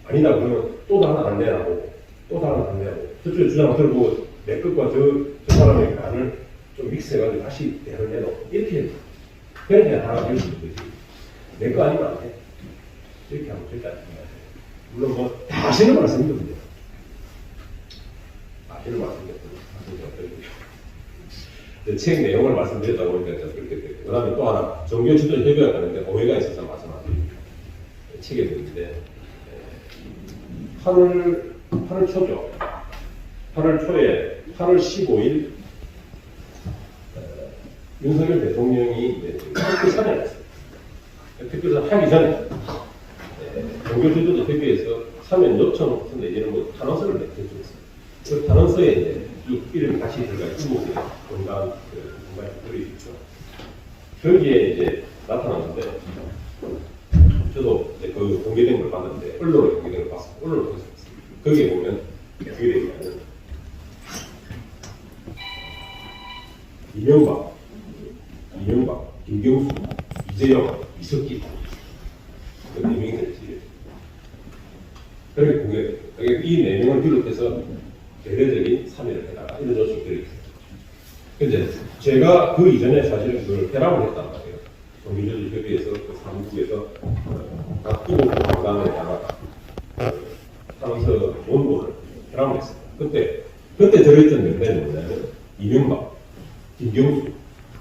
아니다. 그러면 또 다른 안 내라고. 또 다른 안 내라고. 저쪽에 주장을 들고 내 것과 저 사람의 간을 좀 믹스해가지고 다시 대안을 내놓고. 이렇게 해서. 그래야 하나가 될 수 있는 거지. 내 거 아니면 안 돼. 이렇게 하면 절대 안 됩니다. 물론 뭐, 다시는 말씀드립니다. 다시는 말씀드립니다. 책 내용을 말씀드렸다 보니까 그렇게 됐고, 그 다음에 또 하나, 종교지도 협의가 가는데 오해가 있어서 말씀드립니다. 책에 있는데, 8월 초죠. 8월 초에, 8월 15일, 윤석열 대통령이 특별 사면을 했어요. 특별 사면 하기 전에, 종교지도도 협의에서 사면 요청 내지는 뭐 탄원서를 냈었어요. 그 탄원서에 이제 이름이 다시 들어가 있고, 건강, 글이 있죠. 거기에 이제 나타났는데, 저도 이제 그 공개된 걸 봤는데, 언론에 공개된 걸 봤습니다. 언론을 통해서 봤습니다. 거기에 보면, 어떻게 되냐면, 이명박, 김경수, 이재용, 이석기, 그 4명이 됐지. 그렇게 공개됐어요. 이 4명을 비롯해서 대대적인 참여를 해달라 이런 조치들이 있습니다. 근데 제가 그 이전에 사실은 그걸 회람을 했단 말이에요. 종교조직 협의회에서 그 사무국에서 각 기본 공단에다가 탄원서 원고를 회람을 했습니다. 그때 들어있던 명단이 뭐냐면 이명박, 김경수,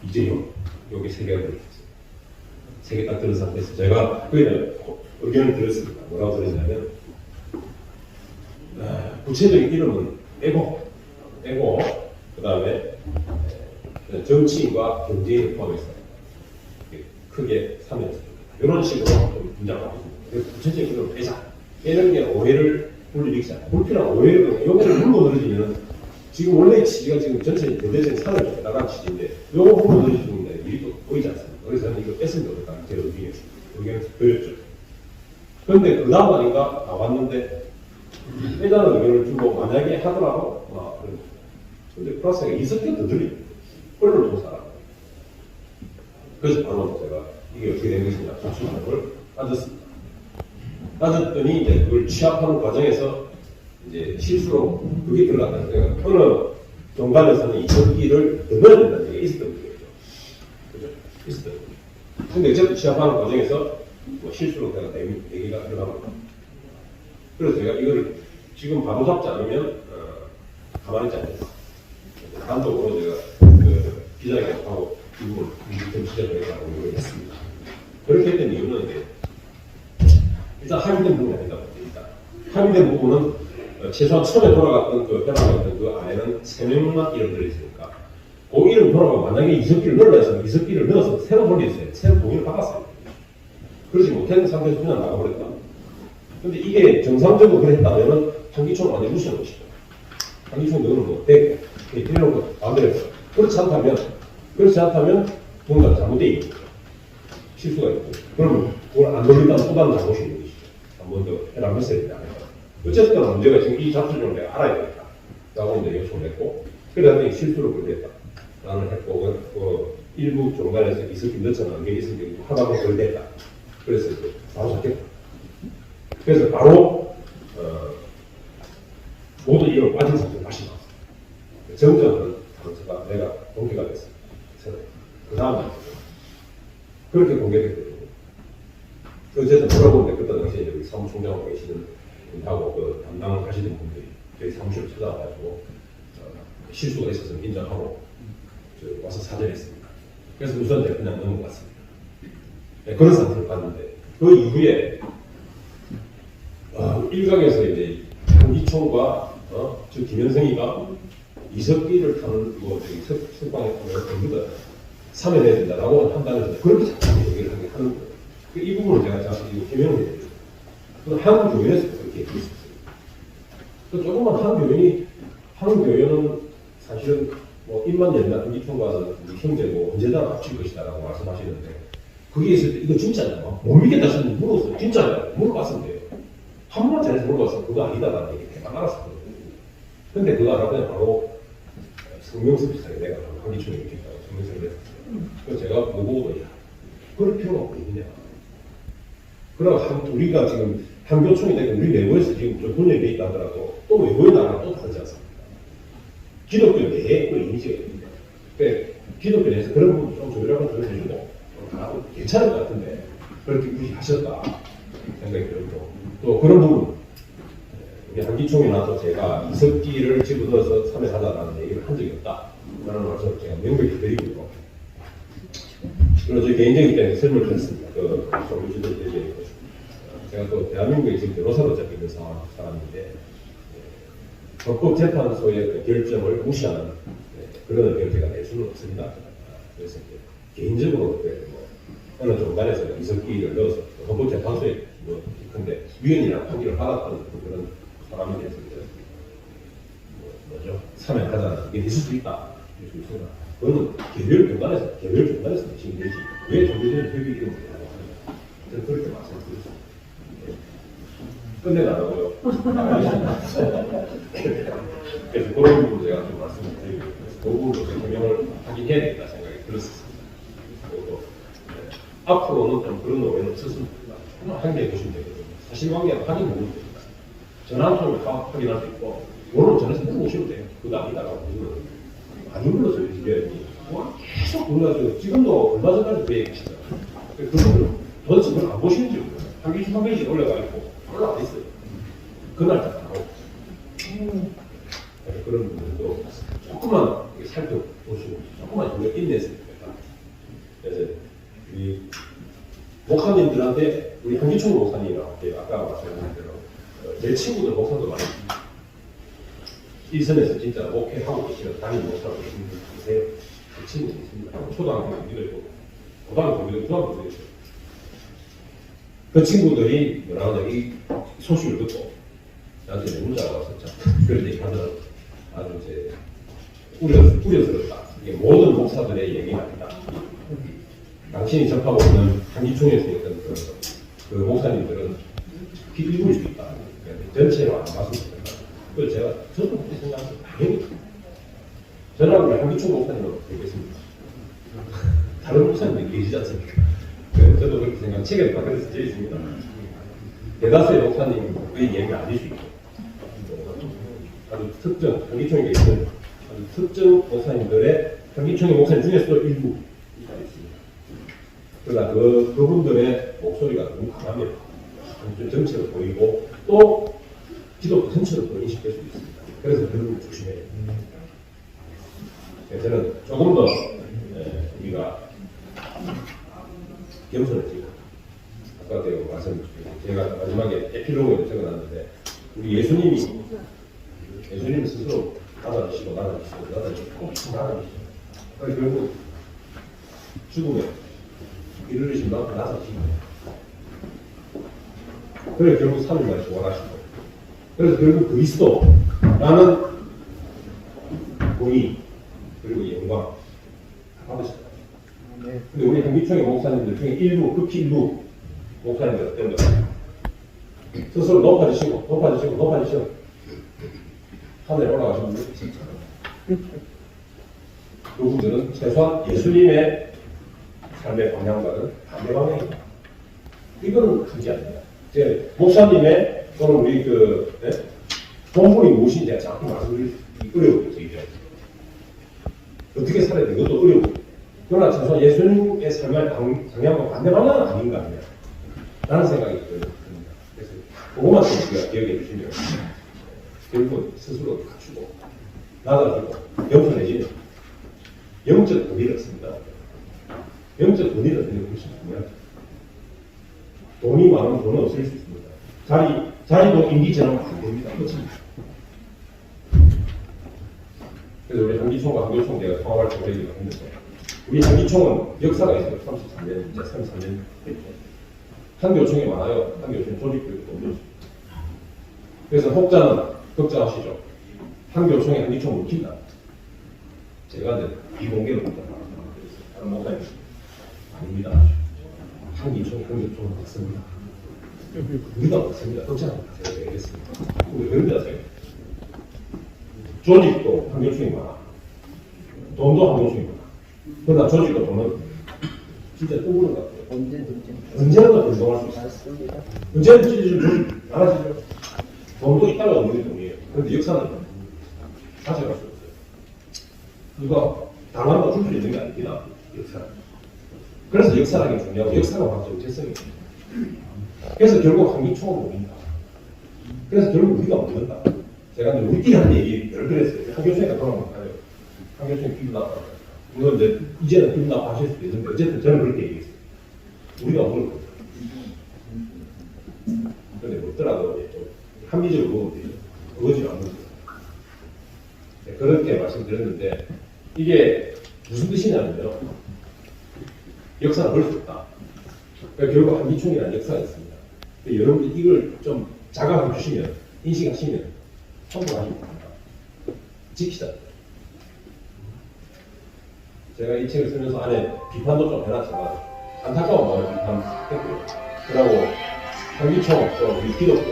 이재용 여기 3개가 들어있어요. 3개 딱 들은 상태에서 제가 거기다 의견을 들었습니다. 뭐라고 들었냐면 구체적인 이름은 빼고 그 다음에 정치인과 경제인을 포함해서 크게 사면했습니다. 이런 식으로 좀 문장을 하고 있습니다. 구체적인 이름을 빼자. 빼는 게 오해를 불러일으키지 않아요. 불필요한 오해를, 요거를 물고 늘어지면 지금 원래 취지가 지금 전체 대대적인 산을 좀 나간 취지인데 요거 후보 넣어주시는 일이 또 보이지 않습니까? 그래서 저는 이거 뺐으면 좋겠다. 제 의견에서 보였죠. 그런데 그 다음 아닌가 나왔는데 빼자는 의견을 주고 만약에 하더라도 근데 플러스가 이석기 더 들립니다. 언론 조사라. 그래서 바로 제가 이게 어떻게 된 것이냐 조치하는 걸 따졌습니다. 따졌더니 이제 그걸 취합하는 과정에서 이제 실수로 그게 들어갔다는 거예요. 어느 정관에서는 이석기를 더 넣어야 된다는 얘기가 있었던 거죠. 그죠? 있었던 거죠. 근데 어쨌든 취합하는 과정에서 뭐 실수로 내가 4개가 들어간 겁니다. 그래서 제가 이거를 지금 바로 잡지 않으면 가만히 있지 않겠다. 단독으로 제가 그 기자회견하고 이 부분을 좀 지적하겠다고 했습니다. 그렇게 했던 이유는 이제 일단 합의된 부분이 아니다고 일단 합의된 부분은 최소한 처음에 돌아갔던 그 해방했던 그 안에는 3명만 이름 들어있으니까 그 이름 돌아가면 만약에 이석기를 넣으려 해서 이석기를 넣어서 새로 돌렸어요. 새로 동의를 받았어요. 그러지 못했는 상태에서 그냥 나가버렸다. 근데 이게 정상적으로 그랬다면은 한기총을 완전히 무시하는 것이죠. 한기총 넣으면 뭐 돼. 이런 거 안 돼요. 그렇지 않다면 뭔가 잘못되어 있는 거죠. 실수가 있고. 그러면 그걸 안 돌린다면 또 다른 잘못이 있는 것이죠. 한 번 더 해당했어야 되지 않을까. 어쨌든 문제가 지금 이 잡수를 내가 알아야 되겠다. 라고 이제 요청을 했고, 그래서 실수를 그랬다. 라는 했고, 일부 종단에서 이석기 넣잖아. 이게 있으면 하다 보면 그걸 됐다. 그래서 바로 잡겠다. 그래서 바로, 모두 이걸 빠진 상태로 다시 나왔습니다. 정정은 당사가 내가 공개가 됐습니다. 그 다음에 그렇게 공개됐거든요. 어쨌든 물어보는데 그때 당시에 여기 사무총장하고 계시는 분하고 그 담당을 하시는 분들이 저희 사무실을 찾아와가지고 실수가 있었으면 인정하고 와서 사죄했습니다. 그래서 우선 제가 그냥 넘어갔습니다. 네, 그런 상태를 봤는데 그 이후에 일각에서 이제 한기총과 저 김현성이가 이석기를 타는 석방에 타는 3회 내야 된다라고 판단해서 그렇게 자꾸 얘기를 하는 거예요. 이 부분을 제가 이거 해명을 해야 돼요. 한국 교연에서 그렇게 얘기했었어요. 조금만 한국 교연은 사실은 뭐 입만 열면 한기총과는 형제고 언제나 합칠 것이다라고 말씀하시는데 그게 있을 때 이거 진짜냐? 못 믿겠다 싶으면 물어봤어요. 진짜냐? 물어봤으면 돼요. 한 번만 전해서 물어봤으면 그거 아니다라는 얘기 대박 알았었거든요. 근데 그거 알았더니 바로 성명서 비슷하게 내가 한기총에 이렇게 성명서를 했었어요. 그래서 제가 그거 보고 그럴 필요가 없겠느냐. 그러나 우리가 지금 한교총이 되고 우리 내부에서 지금 좀 분열이 돼 있다 하더라도 또 외부에 나가면 또 다르지 않습니까? 기독교 내에 그 이미지가 있는데 그러니까 기독교 내에서 그런 부분 좀 조율하고 조율해주고 다 괜찮을 것 같은데 그렇게 굳이 하셨다 생각이 들고 또 그런 부분 우리 한기총이 나서 제가 이석기를 집어넣어서 참여하자라는 얘기를 한 적이 없다 라는 말씀을 제가 명백히 드리고 있고 그리고 저 개인적인 때문에 설명을 드렸습니다. 그 정규주도 얘기해 가지고 제가 또 대한민국에 지금 변호사로 잡혀 있는 사람인데 헌법재판소의 결정을 무시하는 그런 의견을 제가 낼 수는 없습니다. 그래서 개인적으로 어느 정단에서 이석기를 넣어서 헌법재판소에 근데 위원이랑 통지를 받았던 그런 사람에 대해서 뭐죠? 참여하자는 게 있을 수 있다. 있을 수 있으나 그거는 개별 정단에서 지금 되지 왜 정규적인 협의 이런 걸 하고 저는 그렇게 말씀드렸습니다. 끝내나가고요. 그래서 그런 부분을 제가 좀 말씀을 드리고 그 부분으로 해명을 하긴 해야 되겠다 생각이 들었습니다. 그리고 앞으로는 좀 그런 오해는 없었으면 좋겠다. 한개 보시면 되거든요. 사실관계는 확인 보면 됩니다. 전화 한 통을 확인할 수 있고 오늘 전화해서 물어보시면 돼요. 그거 아니다라고 보시면 많이 불러서 이제 계속 불러가지고 지금도 얼마 전까지 그 얘기 하시잖아요. 그분들 도대체 그걸 안 보시는지 모르겠어요. 한기 홈페이지에 올라가 있고 올라와 있어요. 그날 딱 나오고 그런 분들도 조금만 살펴보시고 조금만 우리가 인내해서 됩니다. 그래서 우리 목사님들한테 우리 한기총 목사님이라고 아까 말씀하신 대로 내 친구들 목사도 많이 이 선에서 진짜 목회하고 계시는 담임 목사로 계시는 분들 계세요. 그 친구도 있습니다. 초등학교 동기도 있고 고등학교 동기도 중학교 동기도 있어요. 그 친구들이 뭐라고 하냐 이 소식을 듣고 나한테 문자가 왔었죠. 그런 얘기 하더라고요. 아주 이제 우려스럽다. 이게 모든 목사들의 얘기가 아니다. 당신이 접하고 있는 한기총에서 있던 그 목사님들은 일부일 수 있다. 전체로 안 봤으면 좋겠다. 그걸 저도 그렇게 생각합니다. 당연히. 저라고 한기총 목사님으로 되겠습니다. 다른 목사님들이 계시지 않습니까? 저도 그렇게 생각, 책에 바깥에서 쓰여 있습니다. 대다수의 목사님의 얘기가 아닐 수 있고, 아주 특정, 한기총에 있는 아주 특정 목사님들의, 한기총의 목사님 중에서도 일부 있습니다. 그러나 그분들의 목소리가 너무 강하면 전체로 보이고, 또 기독교 전체로 또 인식될 수도 있습니다. 그래서 그런 걸 조심해야 됩니다. 저는 조금 더 우리가 겸손해지고, 아까 제가 말씀드렸죠. 제가 마지막에 에필로그에 적어놨는데, 우리 예수님이 스스로 나다니시고, 나다니시고. 결국 죽음에 이르르신 만큼 나다니시고, 그래 결국 3일 만에 부활하시고, 그래서 결국 그리스도라는 본이 그리고 영광 다 받으셨다. 근데 우리 한기총의 목사님들 중에 일부, 극히 일부 목사님들 어떤 거예요? 스스로 높아지시고 하늘에 올라가시는 분들 있습니다. 그분들은 최소한 예수님의 삶의 방향과는 반대 방향입니다. 이거는 크지 않습니다. 제 목사님의 또는 우리 본분이 무엇인지 제가 자꾸 말씀드리기 어려워요. 어떻게 살아야 돼? 이것도 어려워. 그러나 최소한 예수님의 삶의 방향과 반대 방향은 아닌가 하냐 라는 생각이 듭니다. 그래서 그것만 좀 우리가 기억해 주시면 결국 스스로 갖추고 나가지고 겸손해지는 영적 돈이 없습니다. 영적 돈이 없는 게 훨씬 중요하죠. 돈이 많으면 돈은 없을 수 있습니다. 자리도 임기처럼 안 됩니다. 끝입니다. 그래서 우리 한기총과 한교총 제가 통합할 정책을 했는데, 우리 한기총은 역사가 있어요. 33년, 이제 33년 됐죠. 한교총이 많아요. 한교총 조직교육도 없죠. 그래서 혹자는 걱정하시죠. 한교총이 한기총을 웃긴다. 제가 이제 비공개로 다른 목사님 아닙니다. 한기총이 한교총은 없습니다. 우리가 없습니다. 걱정합니다. 제가 얘기했습니다. 왜 그런지 아세요? 조직도 한교총이 많아. 돈도 한교총이 많아. 그러나 조직과 돈은 진짜 떠오르는 것 같아요. 언제나 변동할 수 있습니다. 언제나 조직 많아지죠. 돈도 있다가 없는 돈이에요. 그런데 역사는 가져갈 수 없어요. 이거 당한다고 줄 수 있는 게 아닙니다. 역사는. 그래서 역사라는 게 중요하고, 역사가 바로 정체성이에요. 그래서 결국 한기총으로 옵니다. 그래서 결국 우리가 묻는다. 제가 이제 우리끼리 하는 얘기 여러 번 했어요. 한교총이가 돌아가면 가요. 한교총이 기분 나빠. 물론 이제는 기분 나빠 하실 수도 있는데, 어쨌든 저는 그렇게 얘기했어요. 우리가 오늘 못 근데 묻더라도 합리적으로 보면 되죠. 그거지 않는 거죠. 네, 그렇게 말씀드렸는데, 이게 무슨 뜻이냐면요. 역사는 볼 수 없다. 그러니까 결국 한기총이라는 역사가 있습니다. 여러분들 이걸 좀 자각해 주시면, 인식하시면 성공하시면 됩니다. 지키자. 제가 이 책을 쓰면서 안에 비판도 좀 해놨지만, 안타까운 마음을 비판했고요. 그러고 한기총, 또 우리 기독교,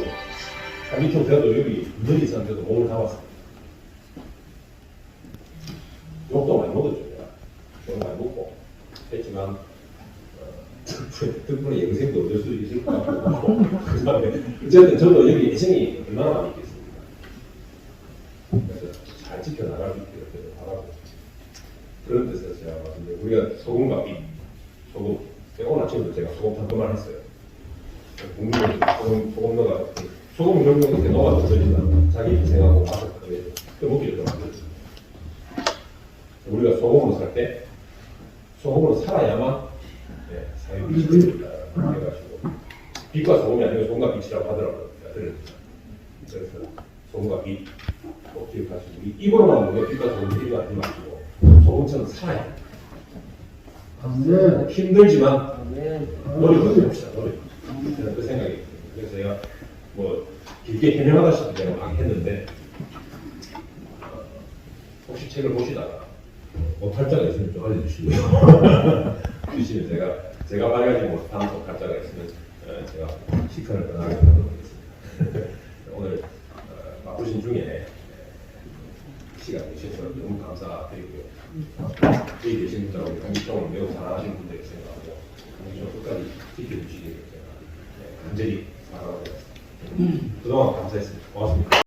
한기총 제가도 여기 문제이 있었는데도 몸을 담았습니다. 욕도 많이 먹었죠. 욕 많이 먹고 했지만, 덕분에 영생도 얻을 수 있을 것 같고, 그 다음에 어쨌든 저도 여기 애정이 얼마나 많이 있겠습니까? 그래서 잘 지켜나갈 수 있기를 바라고, 그런 데서 제가 말씀드린, 우리가 소금과 빛, 소금, 제가 오늘 아침에도 제가 소금 담그만 했어요. 국물에 소금 넣어가지고, 소금 결국 이렇게 녹아서 없어진다. 자기 희생하고 맛을 가져야 돼. 그 먹기 좀 안 되죠. 우리가 소금으로 살 때, 소금으로 살아야만 사회를 지켜준다 해가지고, 빛과 소금이 아니고 소금과 빛이라고 하더라고요. 그래서 소금과 빛 꼭 기억하시고, 입으로만 먹는 빛과 소금 필요가 아니지 마시고, 소금처럼 살아야 돼요. 힘들지만 노력을 해봅시다. 노력. 저는 그 생각이 있습니다. 그래서 제가 뭐 길게 해명하다시피 제가 막 했는데, 혹시 책을 보시다가 탈자가 있으면 좀 알려주시고요. 주시면 제가 발견하지 못한 탈자가 있으면 제가 식사를 떠나게 하도록 하겠습니다. 오늘 바쁘신 중에 시간 내주셔서 너무 감사드리고요. 여기 계신 분들하고 강기정을 매우 사랑하시는 분들이 생각하고 강기정 끝까지 지켜주시기를 제가 간절히 바라겠습니다. 그동안 감사했습니다.